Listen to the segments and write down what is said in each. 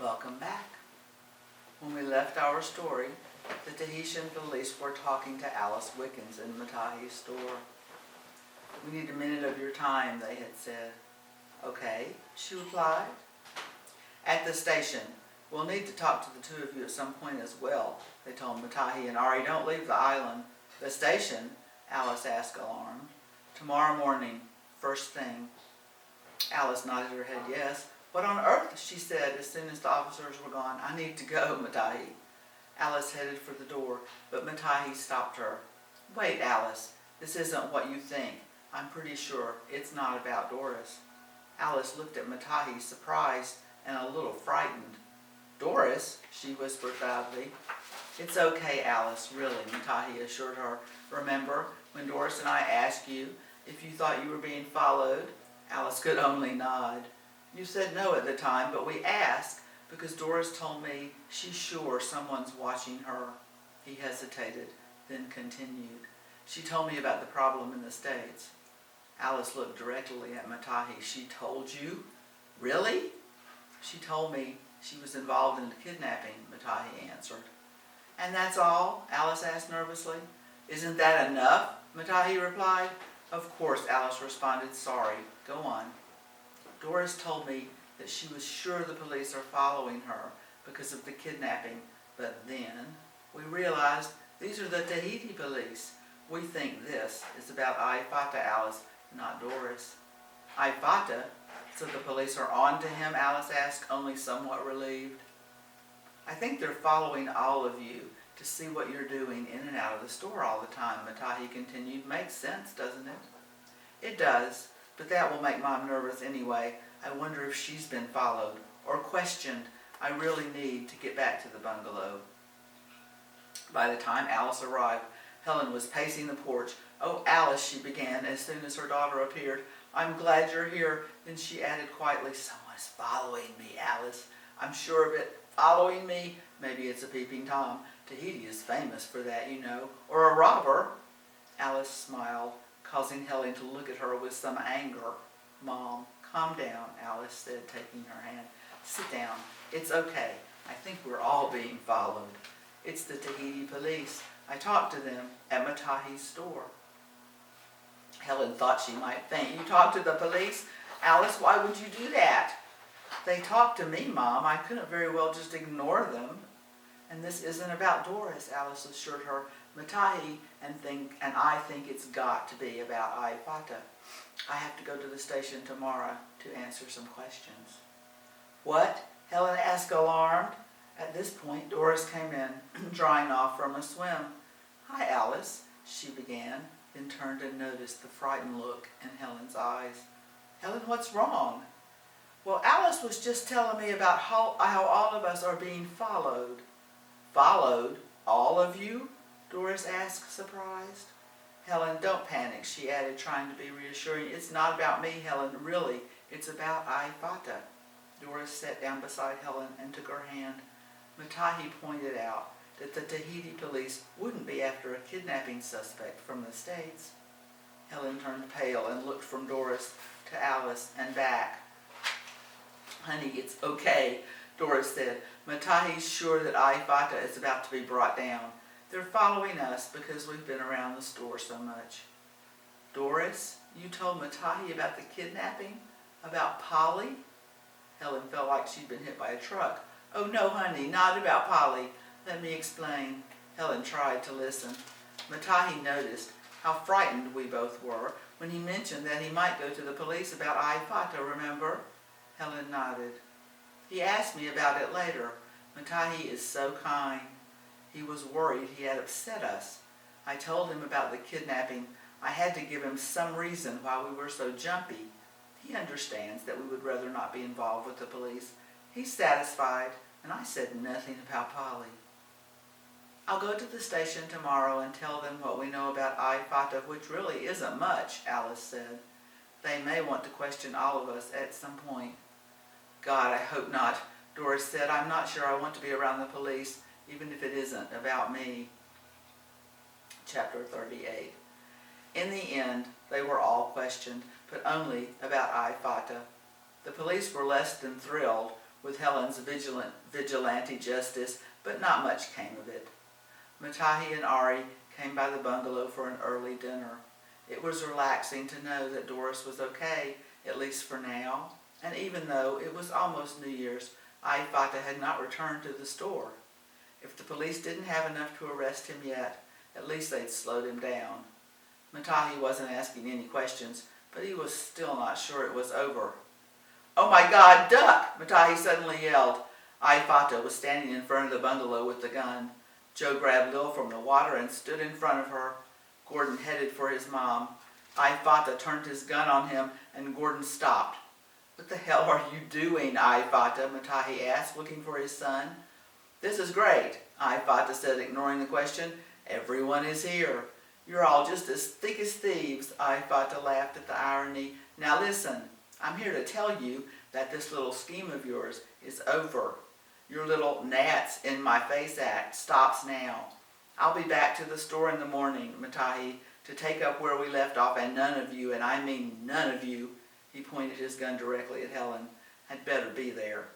Welcome back. When we left our story, the Tahitian police were talking to Alice Wickens in Matahi's store. "We need a minute of your time," they had said. "Okay," she replied. "At the station. We'll need to talk to the two of you at some point as well," they told Matahi and Ari. "Don't leave the island." "The station?" Alice asked, alarmed. "Tomorrow morning, first thing." Alice nodded her head yes. "What on earth?" she said as soon as the officers were gone. "I need to go, Matahi." Alice headed for the door, but Matahi stopped her. "Wait, Alice. This isn't what you think. I'm pretty sure it's not about Doris." Alice looked at Matahi, surprised and a little frightened. "Doris?" she whispered loudly. "It's okay, Alice, really," Matahi assured her. "Remember when Doris and I asked you if you thought you were being followed?" Alice could only nod. "You said no at the time, but we asked because Doris told me she's sure someone's watching her." He hesitated, then continued. "She told me about the problem in the States." Alice looked directly at Matahi. "She told you? Really?" "She told me she was involved in the kidnapping," Matahi answered. "And that's all?" Alice asked nervously. "Isn't that enough?" Matahi replied. "Of course," Alice responded. "Sorry. Go on." "Doris told me that she was sure the police are following her because of the kidnapping, but then we realized these are the Tahiti police. We think this is about Aifata, Alice, not Doris." "Aifata? So the police are on to him?" Alice asked, only somewhat relieved. "I think they're following all of you to see what you're doing in and out of the store all the time," Matahi continued. "Makes sense, doesn't it?" "It does, but that will make Mom nervous anyway. I wonder if she's been followed or questioned. I really need to get back to the bungalow." By the time Alice arrived, Helen was pacing the porch. "Oh, Alice," she began as soon as her daughter appeared. "I'm glad you're here." Then she added quietly, "Someone's following me, Alice. I'm sure of it. Following me? Maybe it's a peeping Tom. Tahiti is famous for that, you know. Or a robber." Alice smiled, causing Helen to look at her with some anger. "Mom, calm down," Alice said, taking her hand. "Sit down. It's okay. I think we're all being followed. It's the Tahiti police. I talked to them at Matahi's store." Helen thought she might faint. "You talked to the police? Alice, why would you do that?" "They talked to me, Mom. I couldn't very well just ignore them." "And this isn't about Doris," Alice assured her. "Matahi and I think it's got to be about Aifata. I have to go to the station tomorrow to answer some questions." "What?" Helen asked, alarmed. At this point, Doris came in, drying off from a swim. "Hi, Alice," she began, then turned and noticed the frightened look in Helen's eyes. "Helen, what's wrong?" "Well, Alice was just telling me about how all of us are being followed." "Followed? All of you?" Doris asked, surprised. "Helen, don't panic," she added, trying to be reassuring. "It's not about me, Helen. Really, it's about Aifata." Doris sat down beside Helen and took her hand. Matahi pointed out that the Tahiti police wouldn't be after a kidnapping suspect from the States. Helen turned pale and looked from Doris to Alice and back. "Honey, it's okay," Doris said. "Matahi's sure that Aifata is about to be brought down. They're following us because we've been around the store so much." "Doris, you told Matahi about the kidnapping? About Polly?" Helen felt like she'd been hit by a truck. "Oh, no, honey, not about Polly. Let me explain." Helen tried to listen. Matahi noticed how frightened we both were when he mentioned that he might go to the police about Aifata, remember? Helen nodded. "He asked me about it later. Matahi is so kind. He was worried he had upset us. I told him about the kidnapping. I had to give him some reason why we were so jumpy. He understands that we would rather not be involved with the police. He's satisfied, and I said nothing about Polly." "I'll go to the station tomorrow and tell them what we know about Aifata, which really isn't much," Alice said. "They may want to question all of us at some point." "God, I hope not," Doris said. "I'm not sure I want to be around the police, even if it isn't about me." Chapter 38. In the end, they were all questioned, but only about Aifata. The police were less than thrilled with Helen's vigilante justice, but not much came of it. Matahi and Ari came by the bungalow for an early dinner. It was relaxing to know that Doris was okay, at least for now, and even though it was almost New Year's, Aifata had not returned to the store. If the police didn't have enough to arrest him yet, at least they'd slowed him down. Matahi wasn't asking any questions, but he was still not sure it was over. "Oh my God, duck!" Matahi suddenly yelled. Aifata was standing in front of the bungalow with the gun. Joe grabbed Lil from the water and stood in front of her. Gordon headed for his mom. Aifata turned his gun on him, and Gordon stopped. "What the hell are you doing, Aifata?" Matahi asked, looking for his son. "This is great," Aifata said, ignoring the question. "Everyone is here. You're all just as thick as thieves." Aifata laughed at the irony. "Now listen, I'm here to tell you that this little scheme of yours is over. Your little gnats in my face act stops now. I'll be back to the store in the morning, Matahi, to take up where we left off, and none of you, and I mean none of you," he pointed his gun directly at Helen, "had better be there."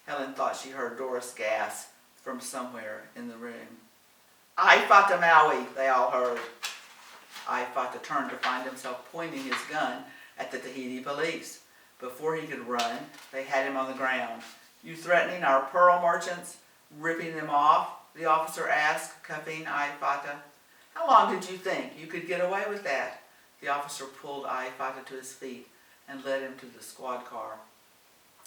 Helen thought she heard Doris gasp from somewhere in the room. "Aifata Maui," they all heard. Aifata turned to find himself pointing his gun at the Tahiti police. Before he could run, they had him on the ground. "You threatening our pearl merchants? Ripping them off?" the officer asked, cuffing Aifata. "How long did you think you could get away with that?" The officer pulled Aifata to his feet and led him to the squad car.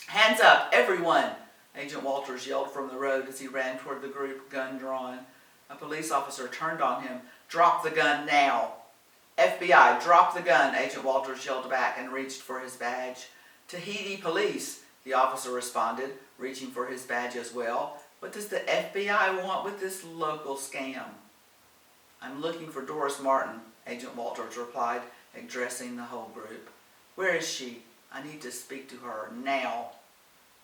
"Hands up, everyone!" Agent Walters yelled from the road as he ran toward the group, gun drawn. A police officer turned on him. "Drop the gun now!" "FBI, drop the gun!" Agent Walters yelled back and reached for his badge. "Tahiti police," the officer responded, reaching for his badge as well. "What does the FBI want with this local scam?" "I'm looking for Doris Martin," Agent Walters replied, addressing the whole group. "Where is she? I need to speak to her now."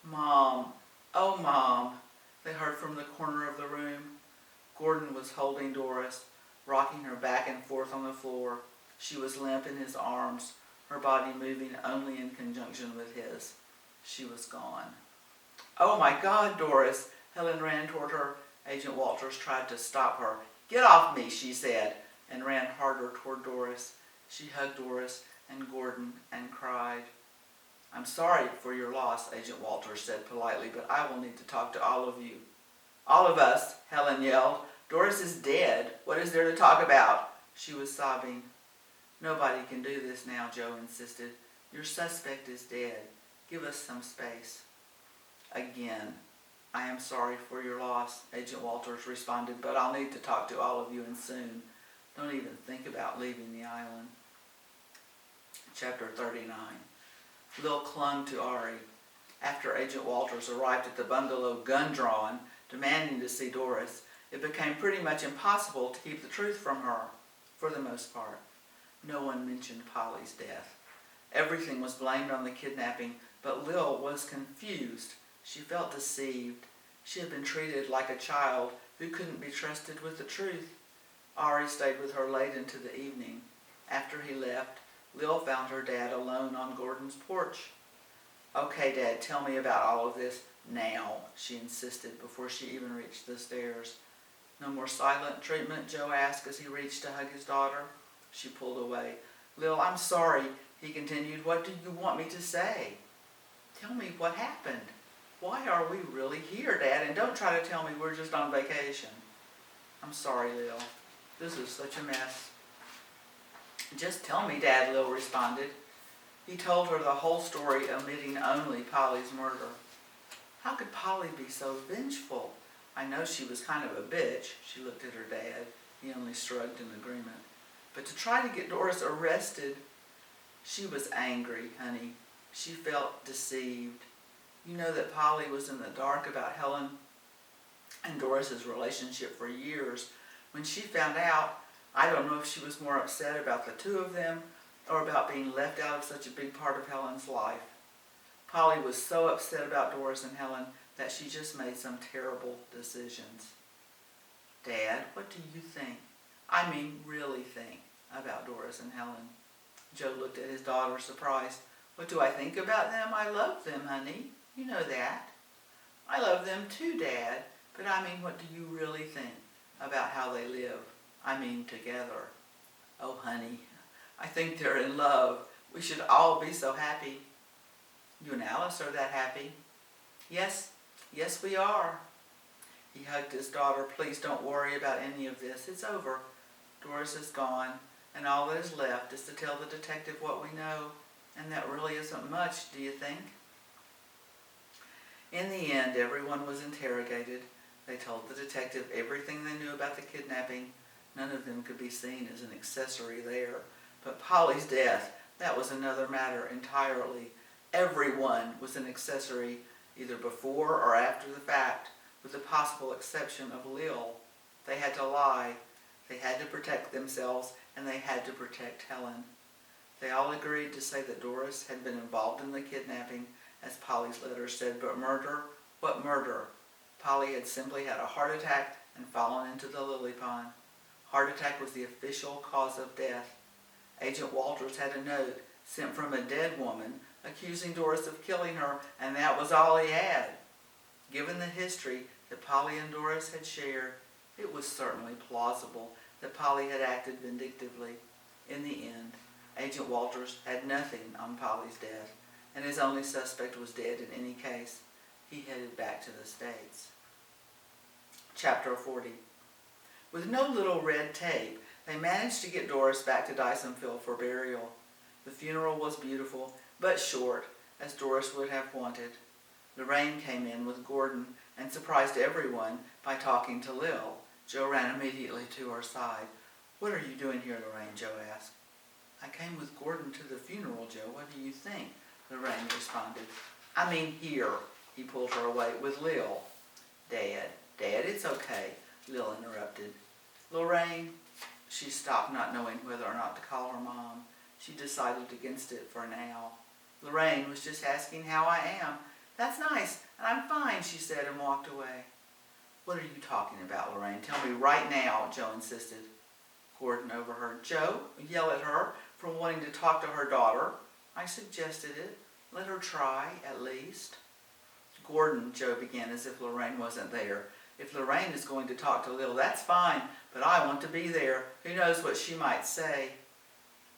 "Mom, oh Mom," they heard from the corner of the room. Gordon was holding Doris, rocking her back and forth on the floor. She was limp in his arms, her body moving only in conjunction with his. She was gone. "Oh my God, Doris!" Helen ran toward her. Agent Walters tried to stop her. "Get off me," she said, and ran harder toward Doris. She hugged Doris and Gordon and cried. "I'm sorry for your loss," Agent Walters said politely, "but I will need to talk to all of you." "All of us," Helen yelled. "Doris is dead. What is there to talk about?" She was sobbing. "Nobody can do this now," Joe insisted. "Your suspect is dead. Give us some space." "Again, I am sorry for your loss," Agent Walters responded, "but I'll need to talk to all of you and soon. Don't even think about leaving the island." Chapter 39. Lil clung to Ari. After Agent Walters arrived at the bungalow, gun drawn, demanding to see Doris, it became pretty much impossible to keep the truth from her, for the most part. No one mentioned Polly's death. Everything was blamed on the kidnapping, but Lil was confused. She felt deceived. She had been treated like a child who couldn't be trusted with the truth. Ari stayed with her late into the evening. After he left, Lil found her dad alone on Gordon's porch. "Okay, Dad, tell me about all of this now," she insisted before she even reached the stairs. "No more silent treatment?" Joe asked as he reached to hug his daughter. She pulled away. "Lil, I'm sorry," he continued. "What do you want me to say?" "Tell me what happened. Why are we really here, Dad? And don't try to tell me we're just on vacation." "I'm sorry, Lil. This is such a mess." "Just tell me, Dad," Lil responded. He told her the whole story, omitting only Polly's murder. "How could Polly be so vengeful? I know she was kind of a bitch." She looked at her dad. He only shrugged in agreement. "But to try to get Doris arrested..." "She was angry, honey. She felt deceived. You know that Polly was in the dark about Helen and Doris's relationship for years. When she found out, I don't know if she was more upset about the two of them or about being left out of such a big part of Helen's life. Polly was so upset about Doris and Helen that she just made some terrible decisions." "Dad, what do you think? I mean, really think about Doris and Helen?" Joe looked at his daughter, surprised. "What do I think about them? I love them, honey. You know that." I love them too, Dad, but I mean, what do you really think about how they live? I mean, together. Oh, honey, I think they're in love. We should all be so happy. You and Alice are that happy? Yes, yes we are. He hugged his daughter. Please don't worry about any of this. It's over. Doris is gone, and all that is left is to tell the detective what we know, and that really isn't much, do you think? In the end, everyone was interrogated. They told the detective everything they knew about the kidnapping. None of them could be seen as an accessory there. But Polly's death, that was another matter entirely. Everyone was an accessory, either before or after the fact, with the possible exception of Lil. They had to lie. They had to protect themselves, and they had to protect Helen. They all agreed to say that Doris had been involved in the kidnapping, as Polly's letter said, but murder? What murder? Polly had simply had a heart attack and fallen into the lily pond. Heart attack was the official cause of death. Agent Walters had a note sent from a dead woman accusing Doris of killing her, and that was all he had. Given the history that Polly and Doris had shared, it was certainly plausible that Polly had acted vindictively. In the end, Agent Walters had nothing on Polly's death, and his only suspect was dead in any case. He headed back to the States. Chapter 40. With no little red tape, they managed to get Doris back to Dysonville for burial. The funeral was beautiful, but short, as Doris would have wanted. Lorraine came in with Gordon and surprised everyone by talking to Lil. Joe ran immediately to her side. "What are you doing here, Lorraine?" Joe asked. "I came with Gordon to the funeral, Joe. What do you think?" Lorraine responded. "I mean here." He pulled her away. "With Lil." Dad, it's okay," Lil interrupted. "Lorraine," she stopped, not knowing whether or not to call her mom. She decided against it for now. "Lorraine was just asking how I am." "That's nice, and I'm fine," she said, and walked away. "What are you talking about, Lorraine? Tell me right now," Joe insisted. Gordon overheard. "Joe, yell at her for wanting to talk to her daughter. I suggested it. Let her try, at least." "Gordon," Joe began as if Lorraine wasn't there. "If Lorraine is going to talk to Lil, that's fine, but I want to be there. Who knows what she might say?"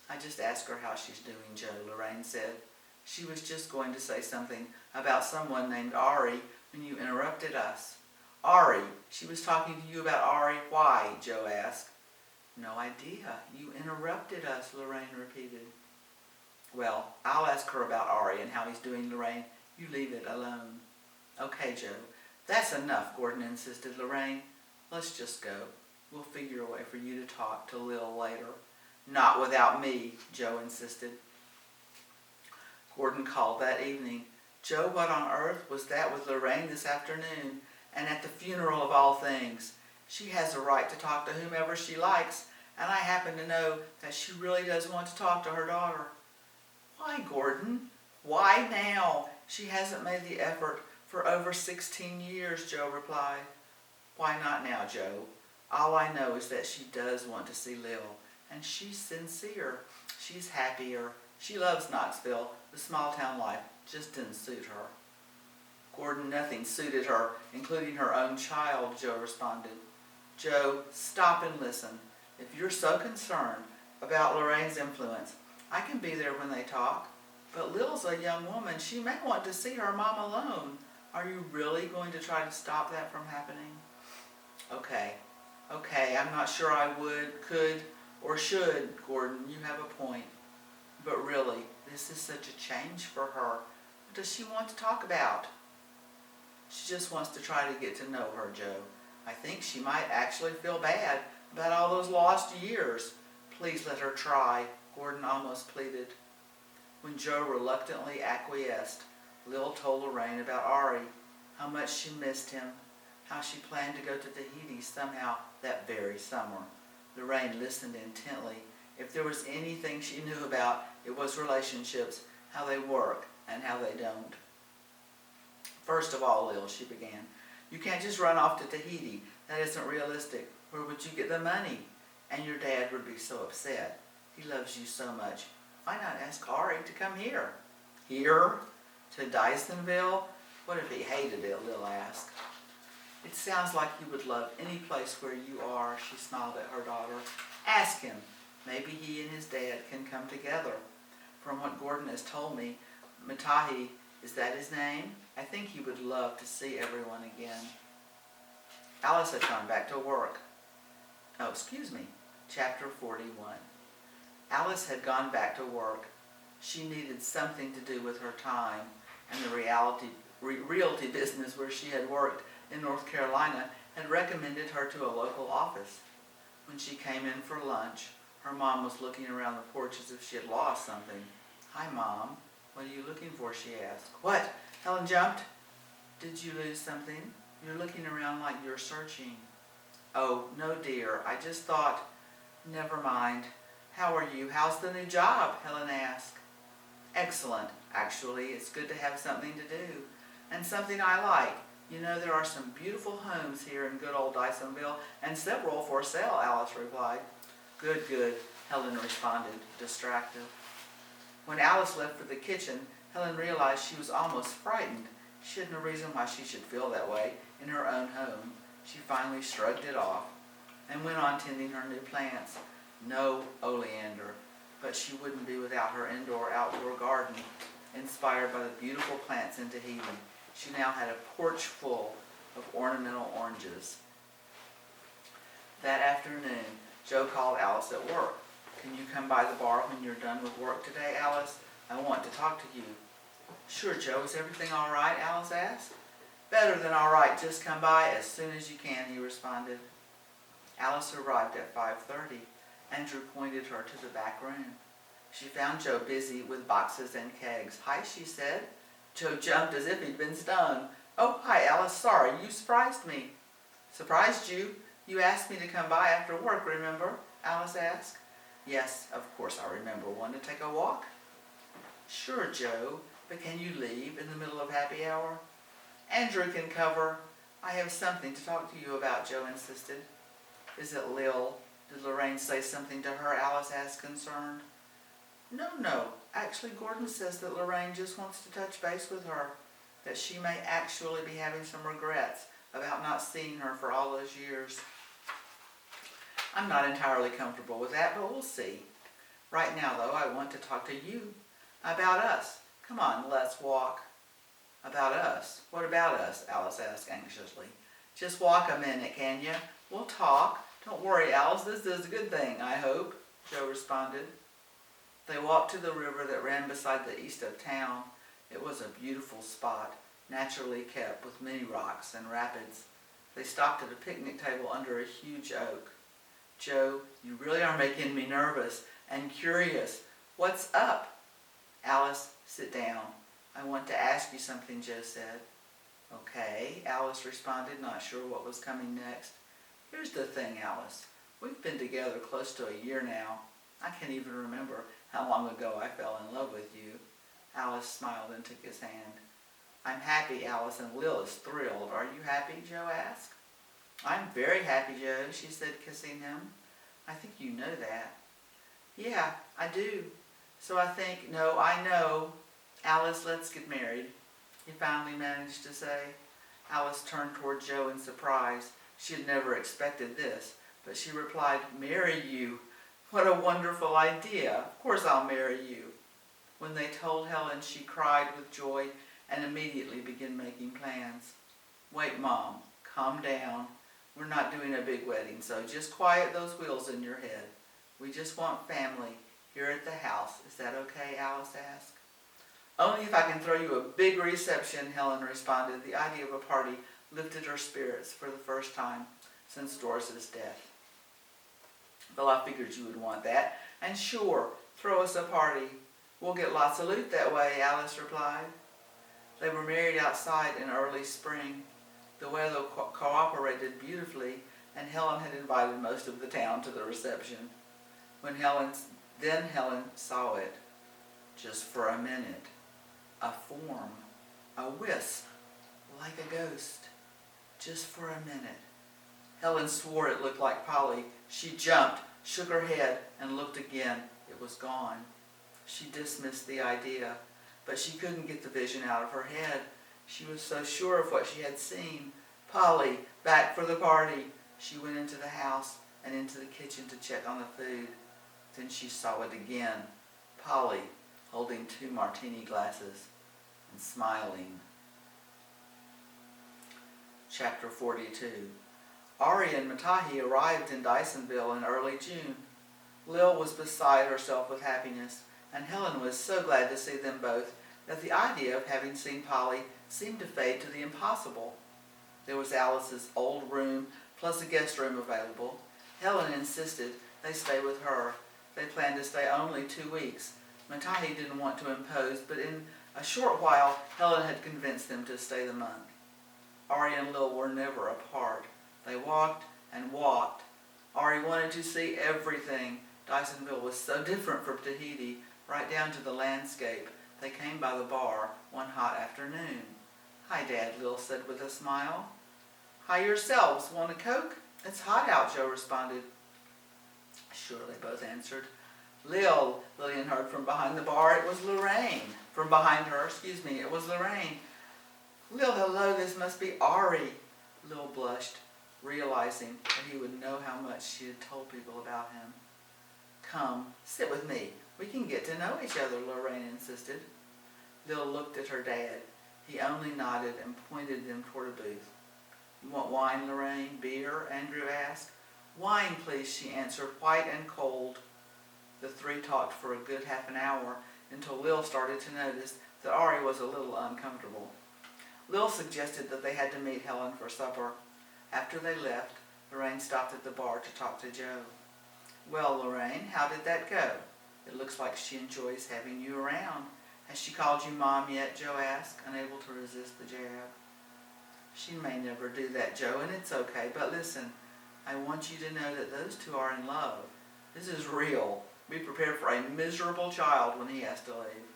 "I just asked her how she's doing, Joe," Lorraine said. "She was just going to say something about someone named Ari when you interrupted us." "Ari? She was talking to you about Ari? Why?" Joe asked. "No idea. You interrupted us," Lorraine repeated. "Well, I'll ask her about Ari and how he's doing, Lorraine. You leave it alone." "Okay, Joe. That's enough," Gordon insisted. "Lorraine, let's just go. We'll figure a way for you to talk to Lil later." "Not without me," Joe insisted. Gordon called that evening. "Joe, what on earth was that with Lorraine this afternoon? And at the funeral of all things? She has a right to talk to whomever she likes, and I happen to know that she really does want to talk to her daughter." "Why, Gordon? Why now? She hasn't made the effort for over 16 years, Joe replied. "Why not now, Joe? All I know is that she does want to see Lil, and she's sincere. She's happier. She loves Knoxville. The small town life just didn't suit her." "Gordon, nothing suited her, including her own child," Joe responded. "Joe, stop and listen. If you're so concerned about Lorraine's influence, I can be there when they talk. But Lil's a young woman. She may want to see her mom alone. Are you really going to try to stop that from happening?" Okay, I'm not sure I would, could, or should, Gordon. You have a point. But really, this is such a change for her. What does she want to talk about?" "She just wants to try to get to know her, Joe. I think she might actually feel bad about all those lost years. Please let her try," Gordon almost pleaded. When Joe reluctantly acquiesced, Lil told Lorraine about Ari, how much she missed him, how she planned to go to Tahiti somehow that very summer. Lorraine listened intently. If there was anything she knew about, it was relationships, how they work and how they don't. "First of all, Lil," she began, "you can't just run off to Tahiti. That isn't realistic. Where would you get the money? And your dad would be so upset. He loves you so much. Why not ask Ari to come here?" "Here? To Dysonville? What if he hated it, Lil asked. It sounds like you would love any place where you are, she smiled at her daughter. Ask him. Maybe he and his dad can come together. From what Gordon has told me, Matahi, is that his name? I think he would love to see everyone again. Alice had gone back to work. Oh, excuse me. Chapter 41. Alice had gone back to work. She needed something to do with her time, and the realty business where she had worked in North Carolina had recommended her to a local office. When she came in for lunch, her mom was looking around the porch as if she had lost something. Hi, Mom. What are you looking for? She asked. What? Helen jumped. Did you lose something? You're looking around like you're searching. Oh, no, dear. I just thought... Never mind. How are you? How's the new job? Helen asked. Excellent. Actually, it's good to have something to do. And something I like. You know, there are some beautiful homes here in good old Dysonville, and several for sale, Alice replied. Good, good, Helen responded, distracted. When Alice left for the kitchen, Helen realized she was almost frightened. She had no reason why she should feel that way in her own home. She finally shrugged it off and went on tending her new plants. No oleander, but she wouldn't be without her indoor-outdoor garden, inspired by the beautiful plants in Tahiti. She now had a porch full of ornamental oranges. That afternoon, Joe called Alice at work. Can you come by the bar when you're done with work today, Alice? I want to talk to you. Sure, Joe. Is everything all right? Alice asked. Better than all right. Just come by as soon as you can, he responded. Alice arrived at 5:30. Andrew pointed her to the back room. She found Joe busy with boxes and kegs. Hi, she said. Joe jumped as if he'd been stung. Oh, hi, Alice. Sorry, you surprised me. Surprised you? You asked me to come by after work, remember? Alice asked. Yes, of course I remember. Want to take a walk? Sure, Joe, but can you leave in the middle of happy hour? Andrew can cover. I have something to talk to you about, Joe insisted. Is it Lil? Did Lorraine say something to her? Alice asked, concerned. No. Actually, Gordon says that Lorraine just wants to touch base with her, that she may actually be having some regrets about not seeing her for all those years. I'm not entirely comfortable with that, but we'll see. Right now, though, I want to talk to you about us. Come on, let's walk. About us? What about us? Alice asked anxiously. Just walk a minute, can you? We'll talk. Don't worry, Alice. This is a good thing, I hope, Joe responded. They walked to the river that ran beside the east of town. It was a beautiful spot, naturally kept with many rocks and rapids. They stopped at a picnic table under a huge oak. Joe, you really are making me nervous and curious. What's up? Alice, sit down. I want to ask you something, Joe said. Okay, Alice responded, not sure what was coming next. Here's the thing, Alice. We've been together close to a year now. I can't even remember how long ago I fell in love with you. Alice smiled and took his hand. I'm happy, Alice, and Lil is thrilled. Are you happy? Joe asked. I'm very happy, Joe, she said, kissing him. I think you know that. Yeah, I do. So I know. Alice, let's get married, he finally managed to say. Alice turned toward Joe in surprise. She had never expected this, but she replied, Marry you? What a wonderful idea. Of course I'll marry you. When they told Helen, she cried with joy and immediately began making plans. Wait, Mom, calm down. We're not doing a big wedding, so just quiet those wheels in your head. We just want family here at the house. Is that okay? Alice asked. Only if I can throw you a big reception, Helen responded. The idea of a party lifted her spirits for the first time since Doris's death. Well, I figured you would want that. And sure, throw us a party. We'll get lots of loot that way, Alice replied. They were married outside in early spring. The weather cooperated beautifully, and Helen had invited most of the town to the reception. Then Helen saw it, just for a minute. A form, a wisp, like a ghost, just for a minute. Helen swore it looked like Polly. She jumped, shook her head, and looked again. It was gone. She dismissed the idea, but she couldn't get the vision out of her head. She was so sure of what she had seen. Polly, back for the party. She went into the house and into the kitchen to check on the food. Then she saw it again. Polly, holding 2 martini glasses and smiling. Chapter 42. Ari and Matahi arrived in Dysonville in early June. Lil was beside herself with happiness, and Helen was so glad to see them both that the idea of having seen Polly seemed to fade to the impossible. There was Alice's old room plus a guest room available. Helen insisted they stay with her. They planned to stay only 2 weeks. Matahi didn't want to impose, but in a short while Helen had convinced them to stay the month. Ari and Lil were never apart. They walked and walked. Ari wanted to see everything. Dysonville was so different from Tahiti, right down to the landscape. They came by the bar one hot afternoon. "Hi, Dad," Lil said with a smile. "Hi yourselves. Want a Coke?" "It's hot out," Joe responded. "Sure," they both answered. "Lil," Lillian heard from behind the bar. It was Lorraine. From behind her, it was Lorraine. "Lil, hello, this must be Ari." Lil blushed, realizing that he would know how much she had told people about him. "Come, sit with me. We can get to know each other," Lorraine insisted. Lil looked at her dad. He only nodded and pointed them toward a booth. "You want wine, Lorraine? Beer?" Andrew asked. "Wine, please," she answered, white and cold. The 3 talked for a good half an hour until Lil started to notice that Ari was a little uncomfortable. Lil suggested that they had to meet Helen for supper. After they left, Lorraine stopped at the bar to talk to Joe. "Well, Lorraine, how did that go? It looks like she enjoys having you around. Has she called you Mom yet?" Joe asked, unable to resist the jab. "She may never do that, Joe, and it's okay. But listen, I want you to know that those 2 are in love. This is real. Be prepared for a miserable child when he has to leave."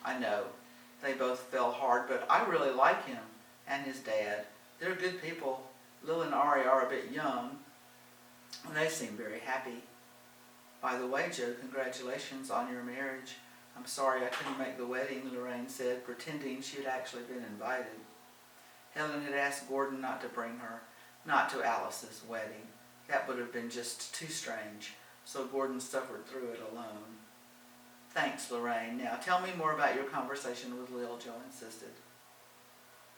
"I know. They both fell hard, but I really like him and his dad. They're good people. Lil and Ari are a bit young, and they seem very happy. By the way, Joe, congratulations on your marriage. I'm sorry I couldn't make the wedding," Lorraine said, pretending she had actually been invited. Helen had asked Gordon not to bring her, not to Alice's wedding. That would have been just too strange, so Gordon suffered through it alone. "Thanks, Lorraine. Now tell me more about your conversation with Lil," Joe insisted.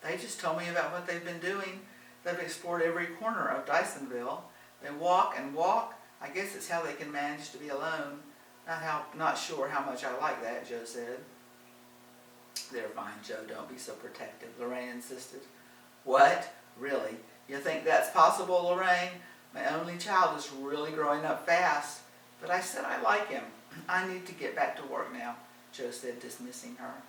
"They just told me about what they've been doing. They've explored every corner of Dysonville. They walk and walk. I guess it's how they can manage to be alone. Not sure how much I like that," Joe said. "They're fine, Joe. Don't be so protective," Lorraine insisted. "What? Really? You think that's possible, Lorraine? My only child is really growing up fast. But I said I like him. I need to get back to work now," Joe said, dismissing her.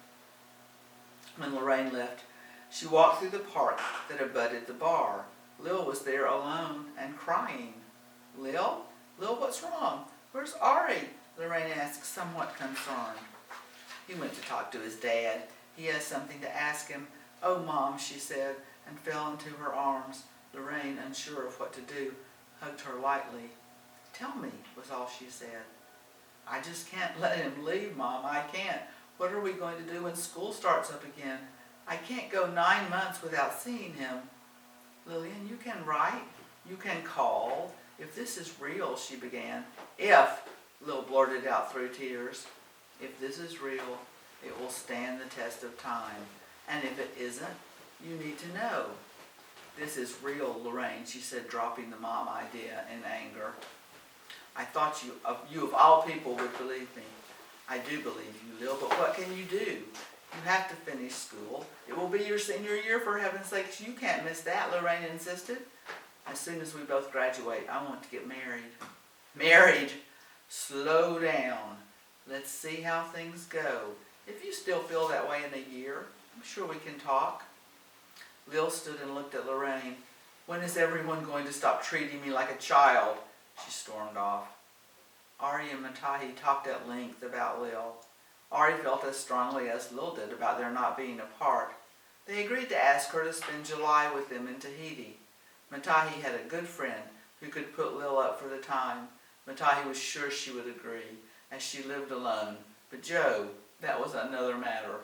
When Lorraine left, she walked through the park that abutted the bar. Lil was there alone and crying. "Lil? Lil, what's wrong? Where's Ari?" Lorraine asked, somewhat concerned. "He went to talk to his dad. He has something to ask him." "Oh, Mom," she said, and fell into her arms. Lorraine, unsure of what to do, hugged her lightly. "Tell me," was all she said. "I just can't let him leave, Mom. I can't. What are we going to do when school starts up again? I can't go 9 months without seeing him." "Lillian, you can write. You can call. If this is real," she began. "If," Lil blurted out through tears. "If this is real, it will stand the test of time. And if it isn't, you need to know." "This is real, Lorraine," she said, dropping the mom idea in anger. "I thought you of all people would believe me." "I do believe you, Lil, but what can you do? You have to finish school. It will be your senior year, for heaven's sakes. You can't miss that," Lorraine insisted. "As soon as we both graduate, I want to get married." "Married? Slow down. Let's see how things go. If you still feel that way in a year, I'm sure we can talk." Lil stood and looked at Lorraine. "When is everyone going to stop treating me like a child?" She stormed off. Ari and Matahi talked at length about Lil. Ari felt as strongly as Lil did about their not being apart. They agreed to ask her to spend July with them in Tahiti. Matahi had a good friend who could put Lil up for the time. Matahi was sure she would agree, as she lived alone. But Joe, that was another matter.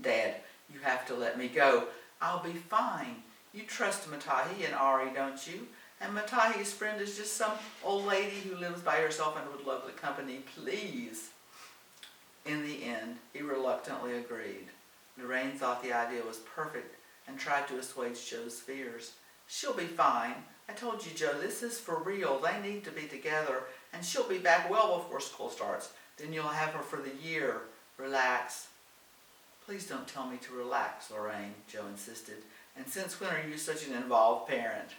"Dad, You have to let me go. I'll be fine. You trust Matahi and Ari, don't you? And Matahi's friend is just some old lady who lives by herself and would love the company. Please. In the end, he reluctantly agreed. Lorraine thought the idea was perfect and tried to assuage Joe's fears. She'll be fine. I told you, Joe, this is for real. They need to be together, and she'll be back well before school starts. Then you'll have her for the year. Relax. Please don't tell me to relax, Lorraine, Joe insisted. And since when are you such an involved parent?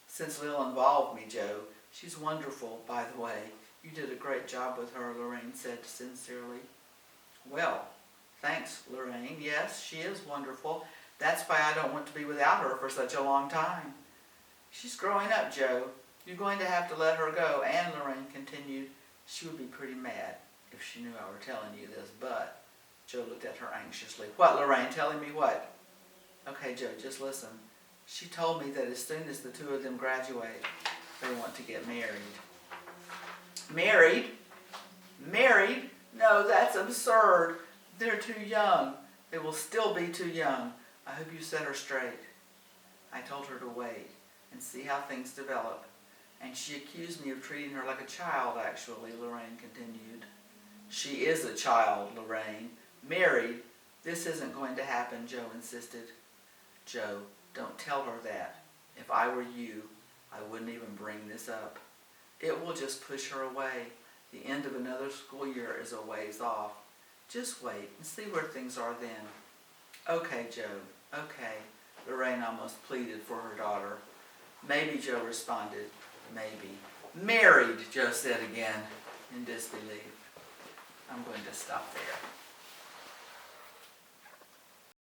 Since Lil involved me, Joe. She's wonderful, by the way. You did a great job with her, Lorraine said sincerely. Well, thanks, Lorraine. Yes, she is wonderful. That's why I don't want to be without her for such a long time. She's growing up, Joe. You're going to have to let her go. And Lorraine continued, she would be pretty mad if she knew I were telling you this, but Joe looked at her anxiously. What, Lorraine? Telling me what? Okay, Joe, just listen. She told me that as soon as the two of them graduate, they want to get married. Married? Married? No, that's absurd. They're too young. They will still be too young. I hope you set her straight. I told her to wait and see how things develop. And she accused me of treating her like a child, actually, Lorraine continued. She is a child, Lorraine. Married? This isn't going to happen, Joe insisted. Joe, don't tell her that. If I were you, I wouldn't even bring this up. It will just push her away. The end of another school year is a ways off. Just wait and see where things are then. Okay, Joe, okay, Lorraine almost pleaded for her daughter. Maybe, Joe responded, maybe. Married, Joe said again, in disbelief. I'm going to stop there.